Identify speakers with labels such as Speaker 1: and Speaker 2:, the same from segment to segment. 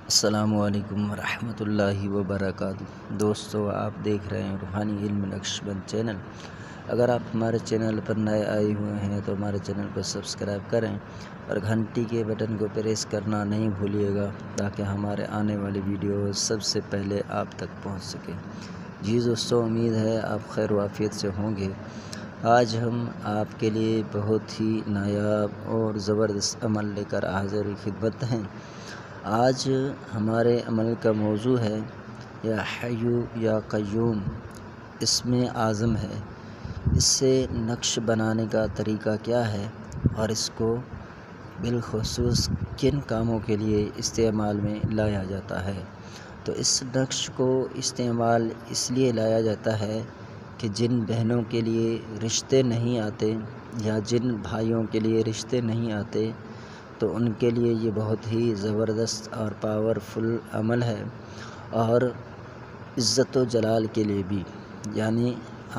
Speaker 1: السلام علیکم ورحمۃ اللہ وبرکاتہ۔ دوستو، آپ دیکھ رہے ہیں روحانی علم نقش بند چینل۔ اگر آپ ہمارے چینل پر نئے آئے ہوئے ہیں تو ہمارے چینل کو سبسکرائب کریں اور گھنٹی کے بٹن کو پریس کرنا نہیں بھولیے گا تاکہ ہمارے آنے والی ویڈیو سب سے پہلے آپ تک پہنچ سکے۔ جی دوستو، امید ہے آپ خیر و عافیت سے ہوں گے۔ آج ہم آپ کے لیے بہت ہی نایاب اور زبردست عمل لے کر حاضر خدمت ہیں۔ آج ہمارے عمل کا موضوع ہے یا حی یا قیوم، اسم اعظم ہے۔ اس سے نقش بنانے کا طریقہ کیا ہے اور اس کو بالخصوص کن کاموں کے لیے استعمال میں لایا جاتا ہے؟ تو اس نقش کو استعمال اس لیے لایا جاتا ہے کہ جن بہنوں کے لیے رشتے نہیں آتے یا جن بھائیوں کے لیے رشتے نہیں آتے تو ان کے لیے یہ بہت ہی زبردست اور پاورفل عمل ہے، اور عزت و جلال کے لیے بھی، یعنی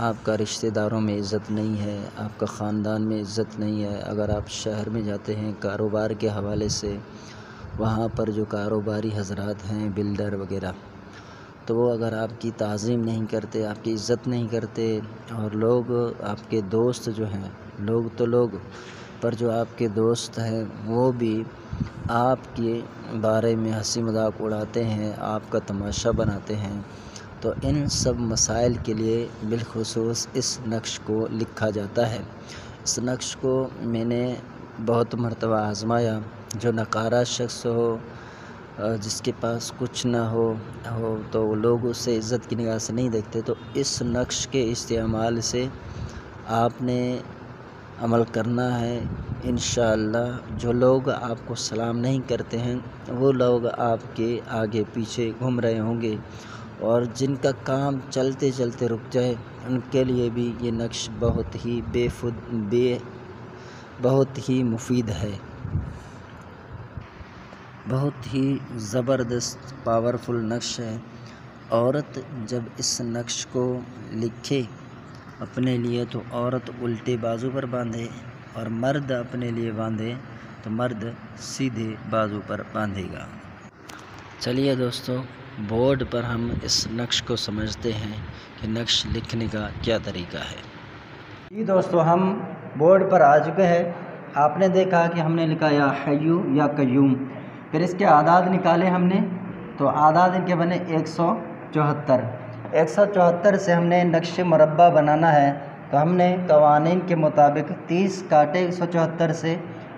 Speaker 1: آپ کا رشتہ داروں میں عزت نہیں ہے، آپ کا خاندان میں عزت نہیں ہے۔ اگر آپ شہر میں جاتے ہیں کاروبار کے حوالے سے، وہاں پر جو کاروباری حضرات ہیں، بلڈر وغیرہ، تو وہ اگر آپ کی تعظیم نہیں کرتے، آپ کی عزت نہیں کرتے، اور لوگ آپ کے دوست جو ہیں، لوگ پر جو آپ کے دوست ہیں وہ بھی آپ کے بارے میں ہنسی مذاق اڑاتے ہیں، آپ کا تماشا بناتے ہیں، تو ان سب مسائل کے لیے بالخصوص اس نقش کو لکھا جاتا ہے۔ اس نقش کو میں نے بہت مرتبہ آزمایا۔ جو نقارہ شخص ہو، جس کے پاس کچھ نہ ہو تو لوگ اسے عزت کی نگاہ سے نہیں دیکھتے، تو اس نقش کے استعمال سے آپ نے عمل کرنا ہے۔ انشاءاللہ جو لوگ آپ کو سلام نہیں کرتے ہیں وہ لوگ آپ کے آگے پیچھے گھوم رہے ہوں گے، اور جن کا کام چلتے چلتے رک جائے ان کے لیے بھی یہ نقش بہت ہی مفید ہے، بہت ہی زبردست پاورفل نقش ہے۔ عورت جب اس نقش کو لکھے اپنے لیے تو عورت الٹے بازو پر باندھے، اور مرد اپنے لیے باندھے تو مرد سیدھے بازو پر باندھے گا۔ چلیے دوستو، بورڈ پر ہم اس نقش کو سمجھتے ہیں کہ نقش لکھنے کا کیا طریقہ ہے۔
Speaker 2: جی دوستو، ہم بورڈ پر آ چکے ہیں۔ آپ نے دیکھا کہ ہم نے لکھا یا حیو یا قیوم، پھر اس کے اعداد نکالے ہم نے، تو اعداد ان کے بنے 174۔ 174 سے ہم نے نقش مربع بنانا ہے، تو ہم نے قوانین کے مطابق 30 کاٹے 174 سے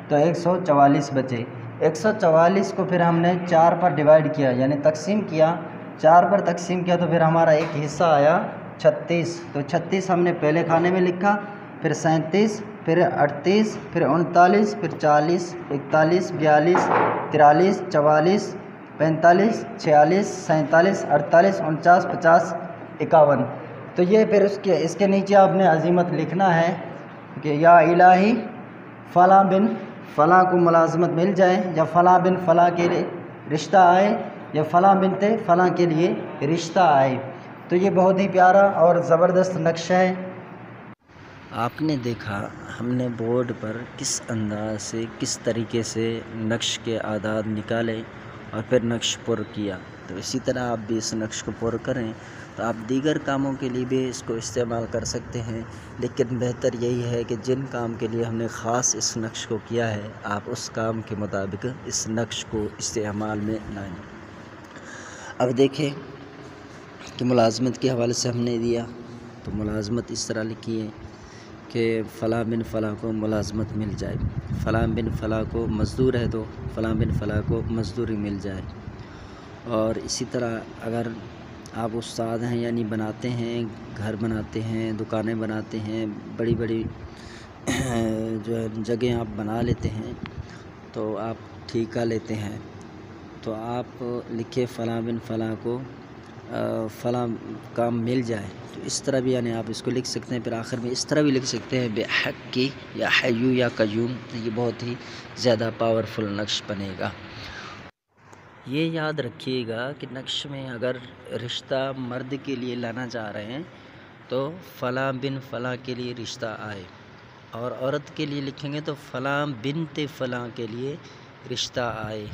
Speaker 2: تو 144 بچے۔ 144 کو پھر ہم نے 4 پر ڈیوائیڈ کیا، یعنی تقسیم کیا، 4 پر تقسیم کیا، تو پھر ہمارا ایک حصہ آیا 36۔ تو 36 ہم نے پہلے کھانے میں لکھا، پھر 37، پھر 38، پھر 39، پھر 40، 41، 42، 43، 44، 45، 46، 47، 48، 49، 50، 51۔ تو یہ پھر اس کے نیچے آپ نے عزیمت لکھنا ہے کہ یا الہی فلاں بن فلاں کو ملازمت مل جائے، یا فلاں بن فلاں کے لیے رشتہ آئے، یا فلاں بنت فلاں کے لیے رشتہ آئے۔ تو یہ بہت ہی پیارا اور زبردست نقش ہے۔
Speaker 1: آپ نے دیکھا ہم نے بورڈ پر کس انداز سے، کس طریقے سے نقش کے اعداد نکالے اور پھر نقش پر کیا، تو اسی طرح آپ بھی اس نقش کو پر کریں تو آپ دیگر کاموں کے لیے بھی اس کو استعمال کر سکتے ہیں، لیکن بہتر یہی ہے کہ جن کام کے لیے ہم نے خاص اس نقش کو کیا ہے آپ اس کام کے مطابق اس نقش کو استعمال میں لائیں۔ اب دیکھیں کہ ملازمت کے حوالے سے ہم نے دیا، تو ملازمت اس طرح لکھی ہے کہ فلاں بن فلاں کو ملازمت مل جائے، فلاں بن فلاں کو مزدور ہے تو فلاں بن فلاں کو مزدوری مل جائے۔ اور اسی طرح اگر آپ استاد ہیں، یعنی بناتے ہیں، گھر بناتے ہیں، دکانیں بناتے ہیں، بڑی بڑی جو ہے جگہیں آپ بنا لیتے ہیں، تو آپ ٹھیکہ لیتے ہیں، تو آپ لکھے فلاں بن فلاں کو فلاں کام مل جائے، تو اس طرح بھی یعنی آپ اس کو لکھ سکتے ہیں۔ پھر آخر میں اس طرح بھی لکھ سکتے ہیں بحق کی یا حیو یا قیوم، تو یہ بہت ہی زیادہ پاورفل نقش بنے گا۔ یہ یاد رکھیے گا کہ نقش میں اگر رشتہ مرد کے لیے لانا چاہ رہے ہیں تو فلاں بن فلاں کے لیے رشتہ آئے، اور عورت کے لیے لکھیں گے تو فلاں بنت فلاں کے لیے رشتہ آئے۔